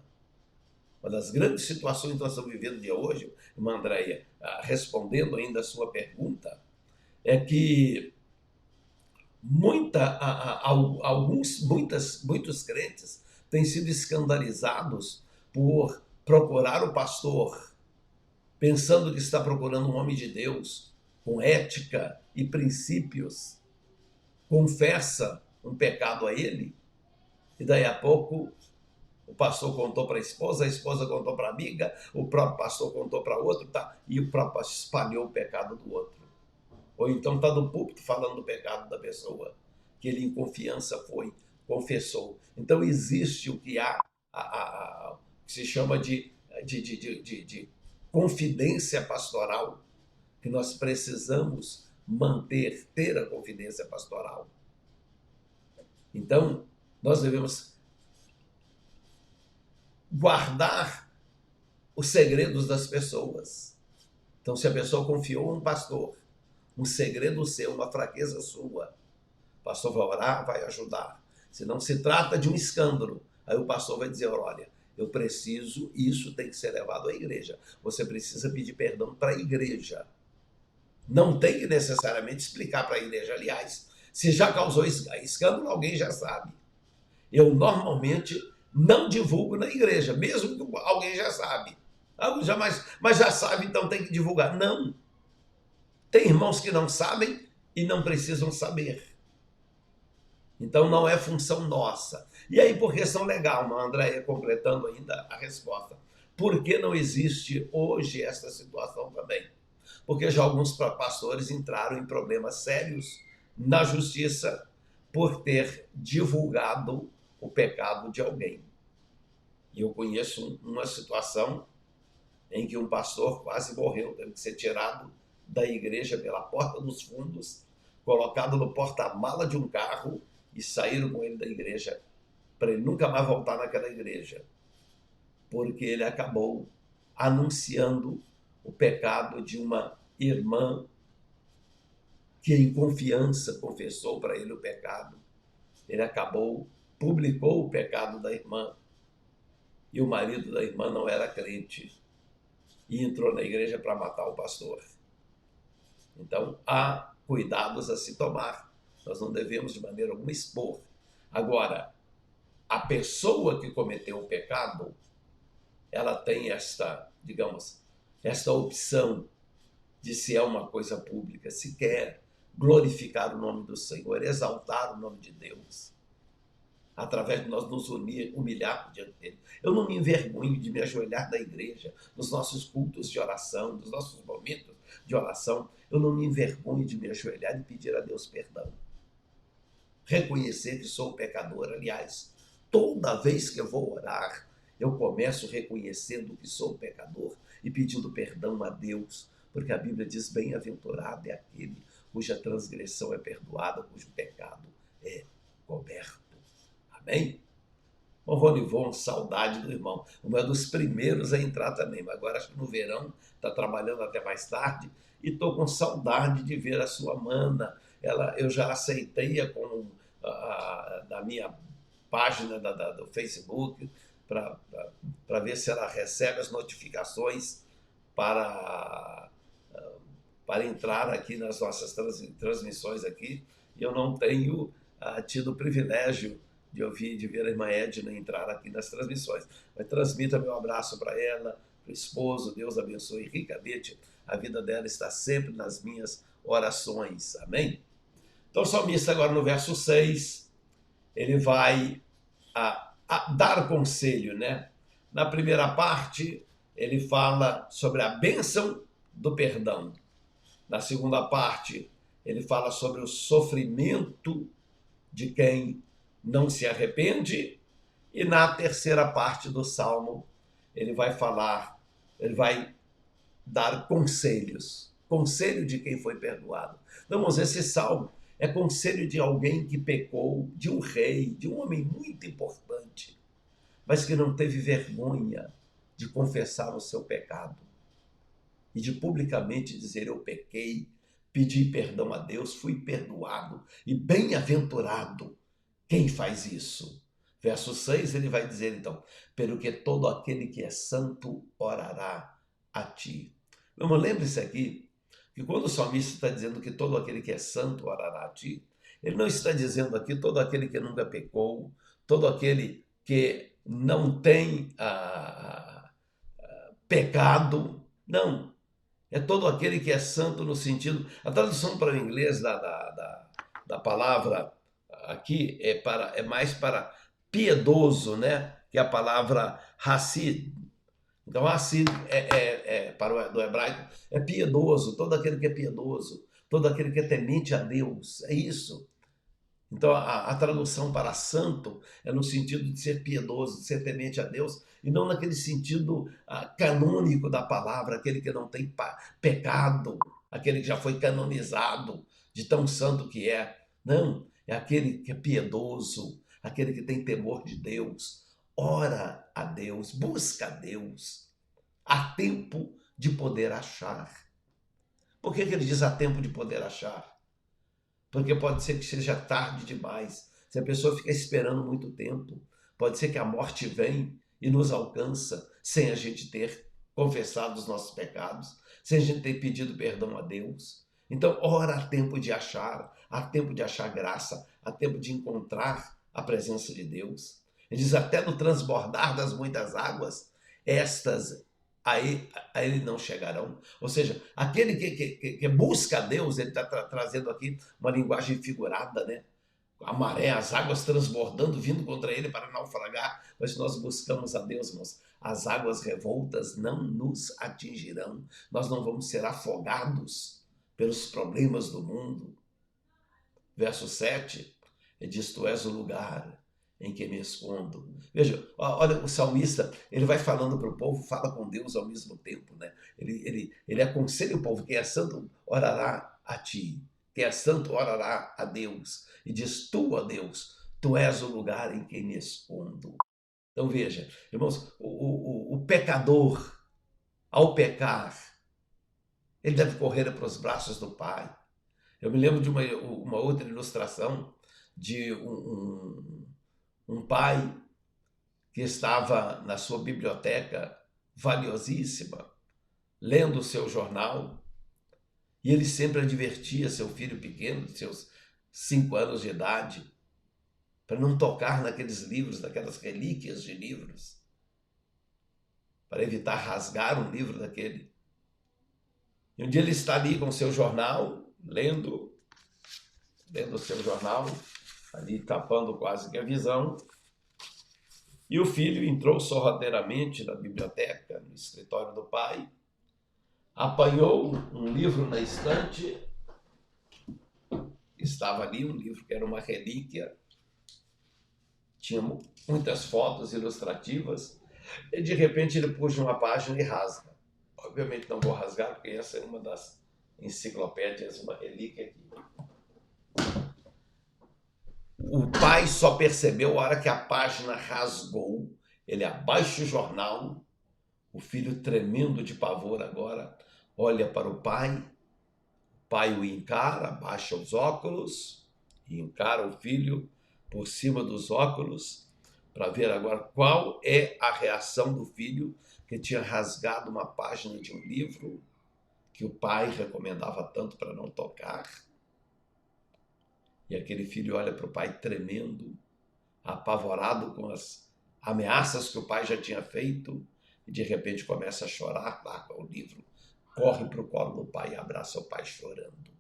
Uma das grandes situações que nós estamos vivendo de hoje, irmã Andréia, respondendo ainda a sua pergunta, é que muitos crentes têm sido escandalizados por procurar o pastor, pensando que está procurando um homem de Deus, com ética e princípios, confessa um pecado a ele, e daí a pouco o pastor contou para a esposa contou para a amiga, o próprio pastor contou para outro, e o próprio pastor espalhou o pecado do outro. Ou então está no púlpito falando do pecado da pessoa, que ele em confiança confessou. Então existe o que que se chama de confidência pastoral, que nós precisamos ter a confidência pastoral. Então, nós devemos guardar os segredos das pessoas. Então, se a pessoa confiou a um pastor, um segredo seu, uma fraqueza sua, o pastor vai orar, vai ajudar. Se não se trata de um escândalo, aí o pastor vai dizer, olha, eu preciso, isso tem que ser levado à igreja. Você precisa pedir perdão para a igreja. Não tem que necessariamente explicar para a igreja. Aliás, se já causou escândalo, alguém já sabe. Eu normalmente não divulgo na igreja, mesmo que alguém já sabe. Ah, jamais, mas já sabe, então tem que divulgar. Não. Tem irmãos que não sabem e não precisam saber. Então não é função nossa. E aí, por questão legal, a Andréia completando ainda a resposta. Por que não existe hoje essa situação também? Porque já alguns pastores entraram em problemas sérios na justiça por ter divulgado o pecado de alguém. E eu conheço uma situação em que um pastor quase morreu, teve que ser tirado da igreja pela porta dos fundos, colocado no porta-mala de um carro e saíram com ele da igreja, para ele nunca mais voltar naquela igreja, porque ele acabou anunciando o pecado de uma irmã que em confiança confessou para ele o pecado. Ele publicou o pecado da irmã, e o marido da irmã não era crente, e entrou na igreja para matar o pastor. Então, há cuidados a se tomar. Nós não devemos, de maneira alguma, expor. Agora, a pessoa que cometeu o pecado, ela tem esta, digamos, esta opção de, se é uma coisa pública, se quer glorificar o nome do Senhor, exaltar o nome de Deus, através de nós nos humilhar diante dele. Eu não me envergonho de me ajoelhar na igreja, nos nossos cultos de oração, nos nossos momentos de oração. Eu não me envergonho de me ajoelhar e pedir a Deus perdão. Reconhecer que sou pecador. Aliás, toda vez que eu vou orar, eu começo reconhecendo que sou pecador e pedindo perdão a Deus, porque a Bíblia diz: bem-aventurado é aquele cuja transgressão é perdoada, cujo pecado é coberto. Amém? Bom, Ronivon, saudade do irmão. Um dos primeiros a entrar também, mas agora acho que no verão está trabalhando até mais tarde e estou com saudade de ver a sua mana. Eu já aceitei-a como da minha página do Facebook para ver se ela recebe as notificações para entrar aqui nas nossas transmissões aqui. E eu não tenho tido o privilégio de ver a irmã Edna entrar aqui nas transmissões. Mas transmita meu abraço para ela, para o esposo. Deus abençoe ricamente. A vida dela está sempre nas minhas orações. Amém? Então o salmista agora no verso 6, ele vai dar conselho, né? Na primeira parte, ele fala sobre a bênção do perdão. Na segunda parte, ele fala sobre o sofrimento de quem não se arrepende. E na terceira parte do Salmo, ele vai dar conselhos. Conselho de quem foi perdoado. Vamos, esse Salmo é conselho de alguém que pecou, de um rei, de um homem muito importante, mas que não teve vergonha de confessar o seu pecado e de publicamente dizer: eu pequei, pedi perdão a Deus, fui perdoado, e bem-aventurado quem faz isso. Verso 6, ele vai dizer então: pelo que todo aquele que é santo orará a ti. Vamos, lembre-se aqui que quando o salmista está dizendo que todo aquele que é santo orará a ti, ele não está dizendo aqui todo aquele que nunca pecou, todo aquele que não tem pecado. Não, é todo aquele que é santo no sentido... A tradução para o inglês da palavra aqui é mais para piedoso, né? Que é a palavra hassid. Então, hassid para do hebraico é piedoso, todo aquele que é piedoso, todo aquele que é temente a Deus, é isso. Então, a tradução para santo é no sentido de ser piedoso, de ser temente a Deus, e não naquele sentido canônico da palavra, aquele que não tem pecado, aquele que já foi canonizado, de tão santo que é. Não, é aquele que é piedoso, aquele que tem temor de Deus, ora a Deus, busca a Deus. Há tempo de poder achar. Por que ele diz há tempo de poder achar? Porque pode ser que seja tarde demais. Se a pessoa fica esperando muito tempo, pode ser que a morte vem e nos alcança sem a gente ter confessado os nossos pecados, sem a gente ter pedido perdão a Deus. Então, ora, há tempo de achar, há tempo de achar graça, há tempo de encontrar a presença de Deus. Ele diz: até no transbordar das muitas águas, estas a ele não chegarão. Ou seja, aquele que busca a Deus, ele está trazendo aqui uma linguagem figurada, né? A maré, as águas transbordando, vindo contra ele para naufragar. Mas nós buscamos a Deus, irmãos. As águas revoltas não nos atingirão. Nós não vamos ser afogados pelos problemas do mundo. Verso 7, ele diz, tu és o lugar em que me escondo. Veja, olha, o salmista, ele vai falando para o povo, fala com Deus ao mesmo tempo, né? Ele aconselha o povo, quem é santo orará a ti, quem é santo orará a Deus, e diz, tu, ó Deus, tu és o lugar em que me escondo. Então veja, irmãos, o pecador, ao pecar, ele deve correr para os braços do Pai. Eu me lembro de uma outra ilustração de um pai que estava na sua biblioteca valiosíssima, lendo o seu jornal, e ele sempre advertia seu filho pequeno, de seus 5 anos de idade, para não tocar naqueles livros, naquelas relíquias de livros, para evitar rasgar um livro daquele. E um dia ele está ali com o seu jornal, lendo o seu jornal, ali tapando quase que a visão, e o filho entrou sorrateiramente na biblioteca, no escritório do pai, apanhou um livro na estante, estava ali um livro que era uma relíquia, tinha muitas fotos ilustrativas, e de repente ele puxa uma página e rasga. Obviamente não vou rasgar, porque essa é uma das enciclopédias, uma relíquia aqui. O pai só percebeu a hora que a página rasgou, ele abaixa o jornal, o filho tremendo de pavor agora, olha para o pai o encara, abaixa os óculos e encara o filho por cima dos óculos para ver agora qual é a reação do filho que tinha rasgado uma página de um livro que o pai recomendava tanto para não tocar. E aquele filho olha para o pai tremendo, apavorado com as ameaças que o pai já tinha feito, e de repente começa a chorar, larga o livro, corre para o colo do pai e abraça o pai chorando.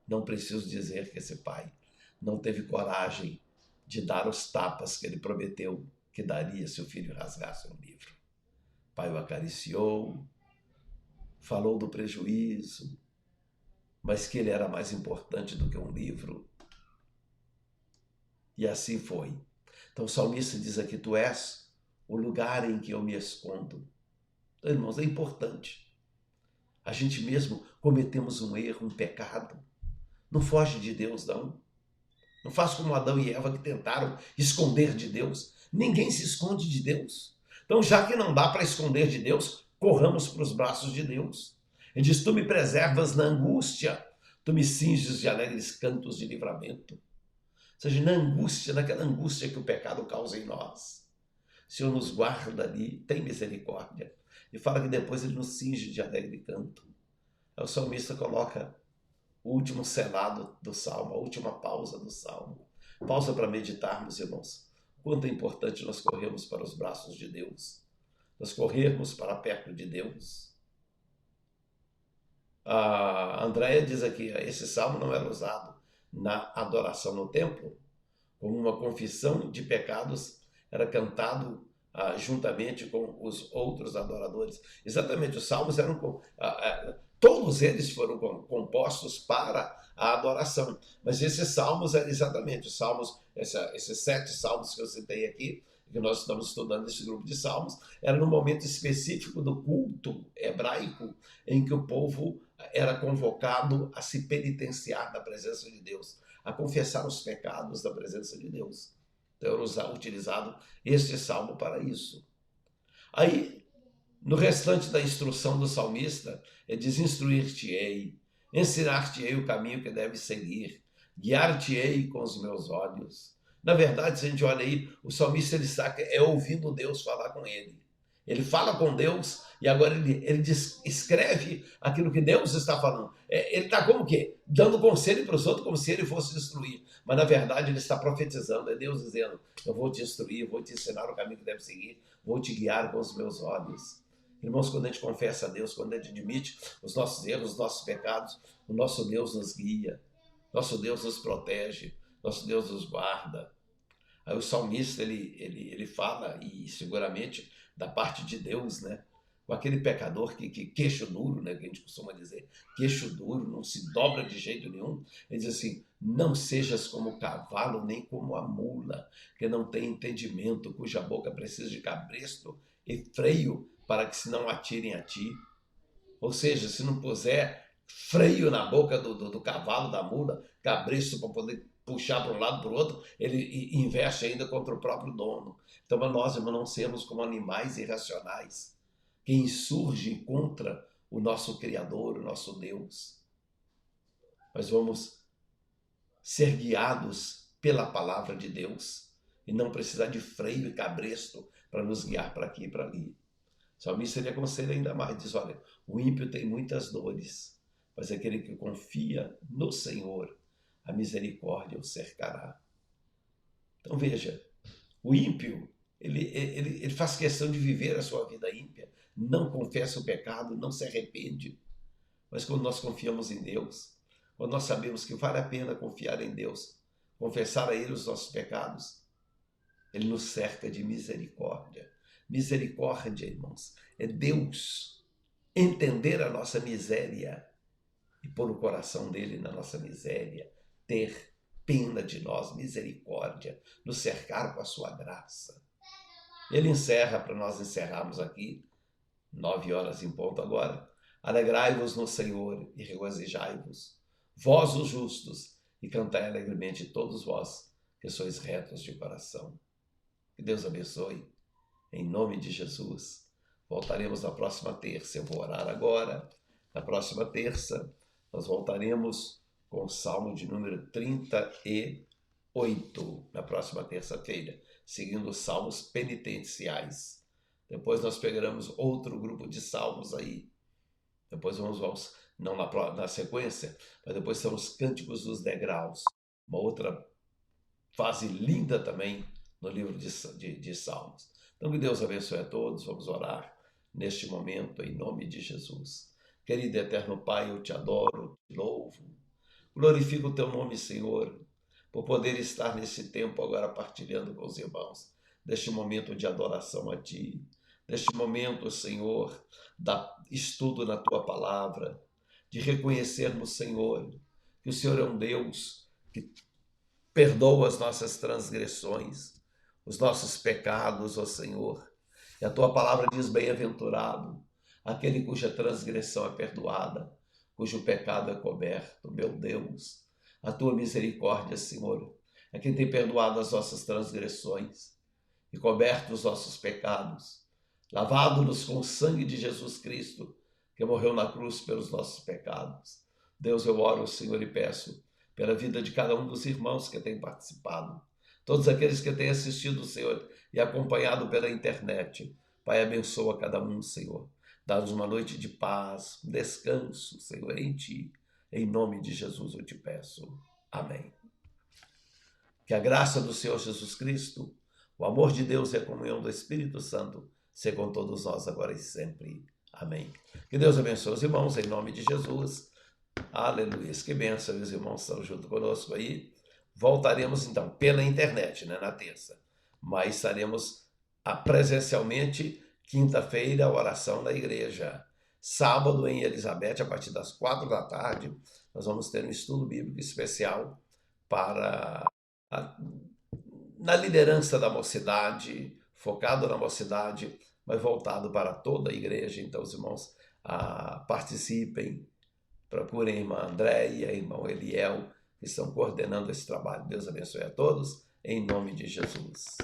Não preciso dizer que esse pai não teve coragem de dar os tapas que ele prometeu que daria se o filho rasgasse um livro. O pai o acariciou, falou do prejuízo, mas que ele era mais importante do que um livro. E assim foi. Então o salmista diz aqui, tu és o lugar em que eu me escondo. Então, irmãos, é importante. A gente mesmo cometemos um erro, um pecado. Não foge de Deus, não. Não faz como Adão e Eva que tentaram esconder de Deus. Ninguém se esconde de Deus. Então, já que não dá para esconder de Deus, corramos para os braços de Deus. Ele diz, tu me preservas na angústia, tu me cinges de alegres cantos de livramento. Ou seja, na angústia, naquela angústia que o pecado causa em nós. O Senhor nos guarda ali, tem misericórdia. E fala que depois ele nos cinge de alegre canto. Aí o salmista coloca o último selado do salmo, a última pausa do salmo. Pausa para meditarmos, irmãos. Quanto é importante nós corrermos para os braços de Deus. Nós corrermos para perto de Deus. A Andréia diz aqui, esse salmo não era usado na adoração no templo, como uma confissão de pecados, era cantado juntamente com os outros adoradores. Exatamente, os salmos eram... todos eles foram compostos para a adoração, mas esses salmos eram exatamente os salmos, esses 7 salmos que eu citei aqui, que nós estamos estudando esse grupo de salmos, era no momento específico do culto hebraico, em que o povo era convocado a se penitenciar na presença de Deus, a confessar os pecados da presença de Deus. Então era utilizado este salmo para isso. Aí, no restante da instrução do salmista, ele diz, instruir-te-ei, ensinar-te-ei o caminho que deves seguir, guiar-te-ei com os meus olhos. Na verdade, se a gente olha aí, o salmista ele saca, ouvindo Deus falar com ele. Ele fala com Deus e agora ele escreve aquilo que Deus está falando. Ele está como que? Dando conselho para os outros como se ele fosse destruir. Mas na verdade ele está profetizando. É Deus dizendo, eu vou te instruir, eu vou te ensinar o caminho que deve seguir, vou te guiar com os meus olhos. Irmãos, quando a gente confessa a Deus, quando a gente admite os nossos erros, os nossos pecados, o nosso Deus nos guia, nosso Deus nos protege, nosso Deus nos guarda. Aí o salmista, ele fala, e seguramente da parte de Deus, né? Com aquele pecador que queixo duro, né? Que a gente costuma dizer, queixo duro, não se dobra de jeito nenhum. Ele diz assim, não sejas como o cavalo, nem como a mula, que não tem entendimento, cuja boca precisa de cabresto e freio, para que se não atirem a ti. Ou seja, se não puser freio na boca do cavalo, da mula, cabresto para poder puxar para um lado para o outro, ele investe ainda contra o próprio dono. Então, nós, irmãos, não sermos como animais irracionais, que insurgem contra o nosso Criador, o nosso Deus. Nós vamos ser guiados pela palavra de Deus e não precisar de freio e cabresto para nos guiar para aqui e para ali. O salmista ele aconselha ainda mais, diz, olha, o ímpio tem muitas dores, mas aquele que confia no Senhor, a misericórdia o cercará. Então veja, o ímpio, ele faz questão de viver a sua vida ímpia, não confessa o pecado, não se arrepende. Mas quando nós confiamos em Deus, quando nós sabemos que vale a pena confiar em Deus, confessar a Ele os nossos pecados, Ele nos cerca de misericórdia. Misericórdia, irmãos, é Deus entender a nossa miséria e pôr o coração dele na nossa miséria, ter pena de nós, misericórdia, nos cercar com a sua graça. Ele encerra, para nós encerrarmos aqui, 9 horas em ponto agora, alegrai-vos no Senhor e regozijai-vos, vós os justos, e cantai alegremente todos vós, que sois retos de coração. Que Deus abençoe. Em nome de Jesus. Voltaremos na próxima terça. Eu vou orar agora. Na próxima terça, nós voltaremos com o Salmo de número 38. Na próxima terça-feira, seguindo os salmos penitenciais. Depois nós pegaremos outro grupo de salmos aí. Depois vamos não na sequência, mas depois são os cânticos dos degraus. Uma outra fase linda também no livro de Salmos. Então, que Deus abençoe a todos. Vamos orar neste momento, em nome de Jesus. Querido e eterno Pai, eu te adoro, te louvo. Glorifico o teu nome, Senhor, por poder estar nesse tempo agora partilhando com os irmãos, deste momento de adoração a Ti, deste momento, Senhor, da estudo na Tua palavra, de reconhecermos, Senhor, que o Senhor é um Deus que perdoa as nossas transgressões, os nossos pecados, ó Senhor. E a Tua palavra diz, bem-aventurado aquele cuja transgressão é perdoada, cujo pecado é coberto. Meu Deus, a Tua misericórdia, Senhor, é quem tem perdoado as nossas transgressões e coberto os nossos pecados, lavado-nos com o sangue de Jesus Cristo, que morreu na cruz pelos nossos pecados. Deus, eu oro, Senhor, e peço pela vida de cada um dos irmãos que tem participado, todos aqueles que têm assistido, Senhor, e acompanhado pela internet. Pai, abençoa cada um, Senhor. Dá-nos uma noite de paz, um descanso, Senhor, em Ti. Em nome de Jesus eu te peço. Amém. Que a graça do Senhor Jesus Cristo, o amor de Deus e a comunhão do Espírito Santo seja com todos nós agora e sempre. Amém. Que Deus abençoe os irmãos, em nome de Jesus. Aleluia. Que bênção, meus irmãos estão junto conosco aí. Voltaremos, então, pela internet, né, na terça. Mas estaremos presencialmente, quinta-feira, a oração da igreja. Sábado, em Elizabeth, a partir das 4 da tarde, nós vamos ter um estudo bíblico especial na liderança da mocidade, focado na mocidade, mas voltado para toda a igreja. Então, os irmãos participem, procurem a irmã Andréia, irmão Eliel, que estão coordenando esse trabalho. Deus abençoe a todos, em nome de Jesus.